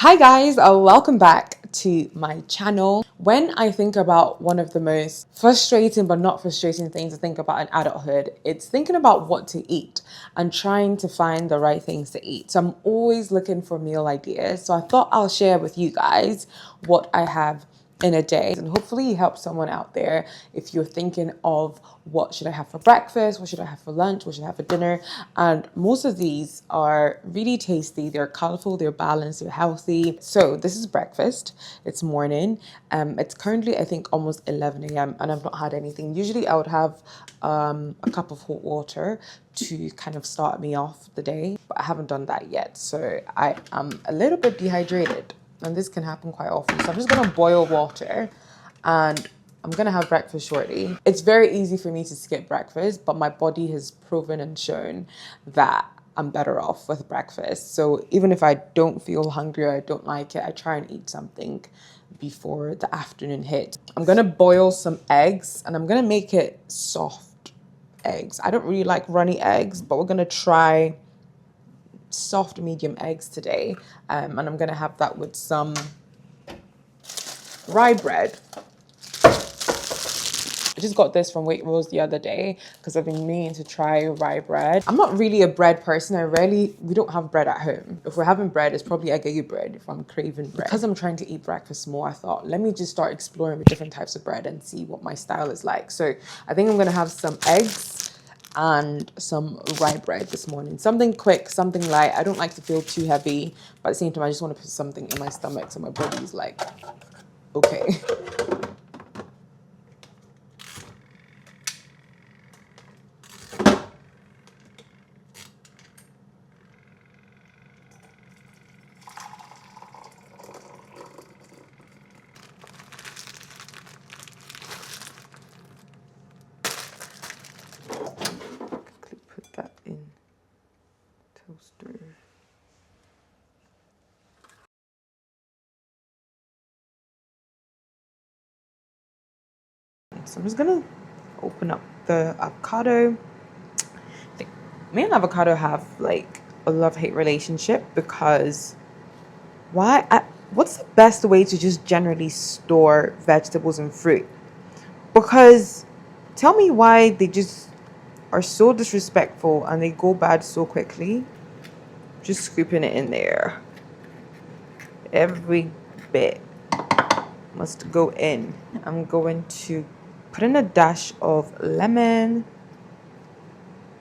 Hi guys, welcome back to my channel. When I think about one of the most frustrating but not frustrating things to think about in adulthood, it's thinking about what to eat and trying to find the right things to eat. So I'm always looking for meal ideas. So I thought I'll share with you guys what I have in a day, and hopefully help someone out there if you're thinking of what should I have for breakfast, what should I have for lunch, what should I have for dinner. And most of these are really tasty, they're colorful, they're balanced, they're healthy. So this is breakfast. It's morning. It's currently I think almost 11 a.m. and I've not had anything. Usually I would have a cup of hot water to kind of start me off the day, but I haven't done that yet, so I am a little bit dehydrated. And this can happen quite often. So I'm just gonna boil water and I'm gonna have breakfast shortly. It's very easy for me to skip breakfast, but my body has proven and shown that I'm better off with breakfast. So even if I don't feel hungry or I don't like it, I try and eat something before the afternoon hits. I'm gonna boil some eggs and I'm gonna make it soft eggs. I don't really like runny eggs, but we're gonna try soft medium eggs today, and I'm gonna have that with some rye bread. I just got this from Waitrose the other day because I've been meaning to try rye bread. I'm not really a bread person. We don't have bread at home. If we're having bread, it's probably agege bread if I'm craving bread. Because I'm trying to eat breakfast more, I thought, let me just start exploring with different types of bread and see what my style is like. So I think I'm gonna have some eggs and some rye bread this morning. Something quick, something light. I don't like to feel too heavy, but at the same time, I just want to put something in my stomach so my body's like, okay. Put that in toaster. So I'm just gonna open up the avocado. I think me and avocado have like a love-hate relationship because what's the best way to just generally store vegetables and fruit? Because tell me why they just are so disrespectful and they go bad so quickly. Just scooping it in there. Every bit must go in. I'm going to put in a dash of lemon.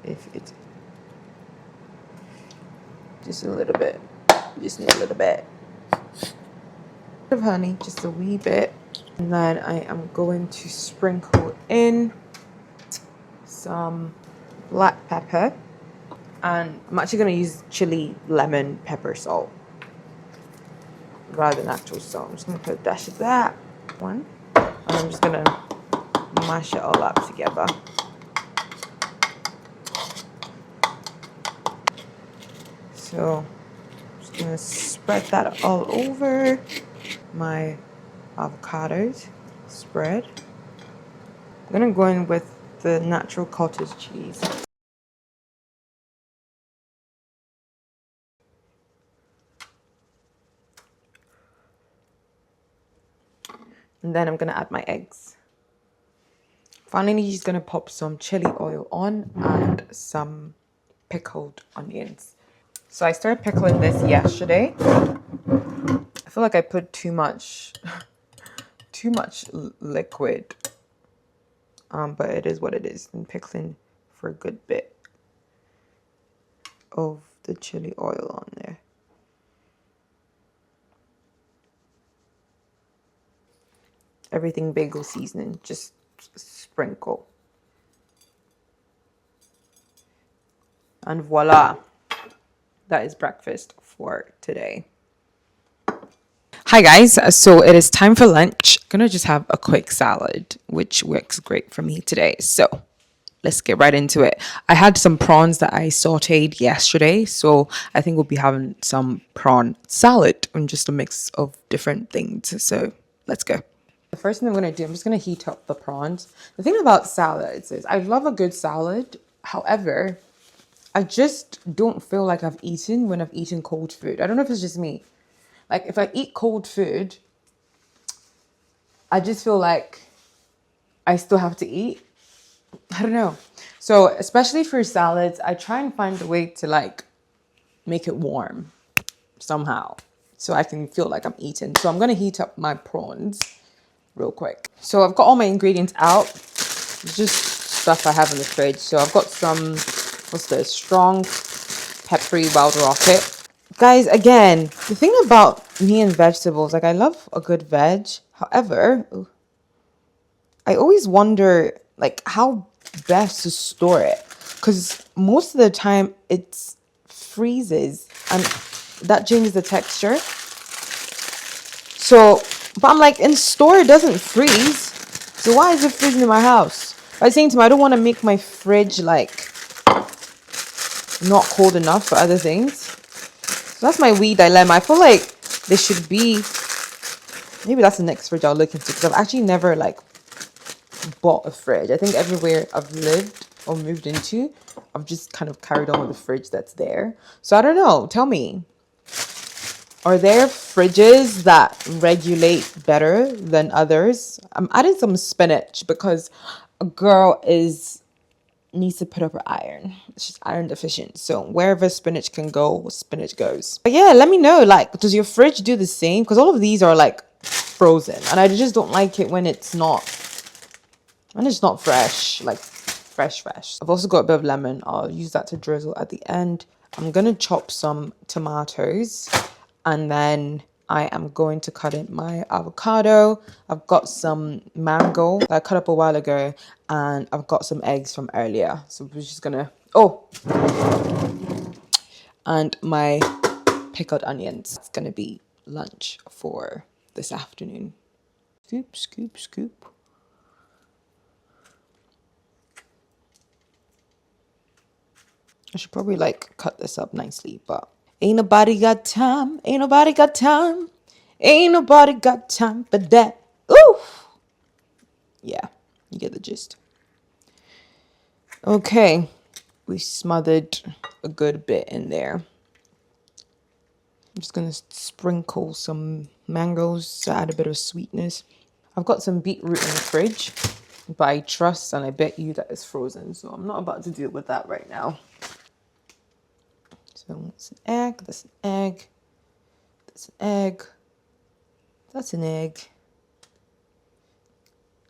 If it's just a little bit, just need a little bit of honey, just a wee bit. And then I am going to sprinkle in some black pepper. And I'm actually going to use chili, lemon, pepper, salt rather than actual salt. I'm just going to put a dash of that one. And I'm just going to mash it all up together. So I'm just going to spread that all over my avocados spread. I'm going to go in with the natural cottage cheese. And then I'm going to add my eggs. Finally, just going to pop some chili oil on and some pickled onions. So I started pickling this yesterday. I feel like I put too much liquid. But it is what it is. I'm pickling for a good bit of the chili oil on there. Everything bagel seasoning, just sprinkle. And voila, that is breakfast for today. Hi guys, so it is time for lunch. I'm gonna just have a quick salad, which works great for me today. So let's get right into it. I had some prawns that I sauteed yesterday, so I think we'll be having some prawn salad and just a mix of different things. So let's go. The first thing I'm going to do, I'm just going to heat up the prawns. The thing about salads is I love a good salad. However, I just don't feel like I've eaten when I've eaten cold food. I don't know if it's just me, Like if I eat cold food, I just feel like I still have to eat. I don't know. So especially for salads, I try and find a way to like make it warm somehow so I can feel like I'm eating. So I'm going to heat up my prawns real quick. So I've got all my ingredients out. It's just stuff I have in the fridge. So I've got some, what's this? Strong peppery wild rocket. Guys, again, the thing about me and vegetables, like I love a good veg. However, I always wonder like how best to store it, because most of the time it freezes and that changes the texture. So, but I'm like, in store it doesn't freeze. So why is it freezing in my house? I was saying to him, I don't want to make my fridge like not cold enough for other things. So that's my wee dilemma. I feel like there should be, maybe that's the next fridge I'll look into, because I've actually never like bought a fridge. I think everywhere I've lived or moved into, I've just kind of carried on with the fridge that's there. So I don't know. Tell me, are there fridges that regulate better than others? I'm adding some spinach because a girl needs to put up her iron. She's iron deficient. So wherever spinach can go, spinach goes. But yeah, let me know, like, does your fridge do the same? Because all of these are like frozen and I just don't like it when it's not fresh, like fresh. I've also got a bit of lemon. I'll use that to drizzle at the end. I'm gonna chop some tomatoes and then I am going to cut in my avocado. I've got some mango that I cut up a while ago and I've got some eggs from earlier. So we're just gonna, and my pickled onions. It's gonna be lunch for this afternoon. Scoop, scoop, scoop. I should probably like cut this up nicely, but ain't nobody got time. Ain't nobody got time. Ain't nobody got time for that. Ooh. Yeah, you get the gist. Okay, we smothered a good bit in there. I'm just gonna sprinkle some mangoes to add a bit of sweetness. I've got some beetroot in the fridge, but I trust and I bet you that it's frozen, so I'm not about to deal with that right now. So that's an egg, that's an egg, that's an egg, that's an egg.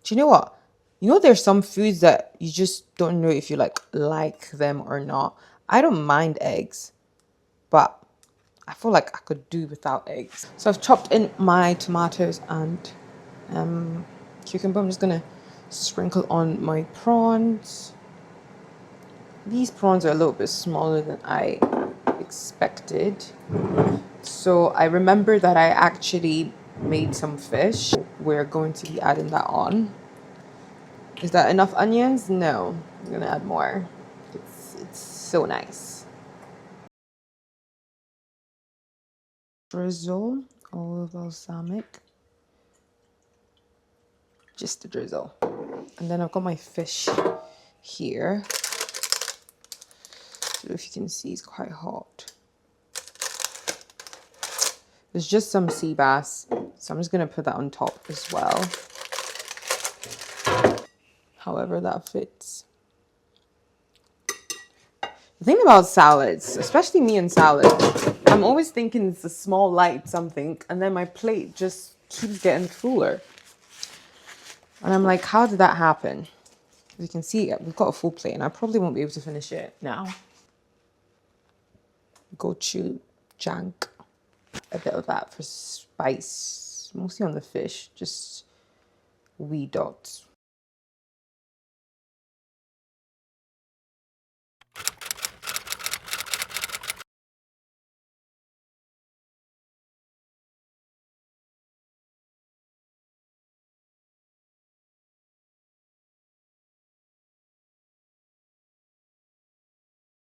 Do you know what? You know there's some foods that you just don't know if you like them or not. I don't mind eggs, but I feel like I could do without eggs. So I've chopped in my tomatoes and cucumber. I'm just gonna sprinkle on my prawns. These prawns are a little bit smaller than I expected. So I remember that I actually made some fish. We're going to be adding that on. Is that enough onions? No, I'm gonna add more. It's so nice. Drizzle olive balsamic. Just a drizzle. And then I've got my fish here. So if you can see, it's quite hot. There's just some sea bass, so I'm just gonna put that on top as well. However that fits. The thing about salads, especially me and salad, I'm always thinking it's a small light something, and then my plate just keeps getting fuller. And I'm like, how did that happen? As you can see, we've got a full plate, and I probably won't be able to finish it now. Gochujang. A bit of that for spice, mostly on the fish, just wee dots.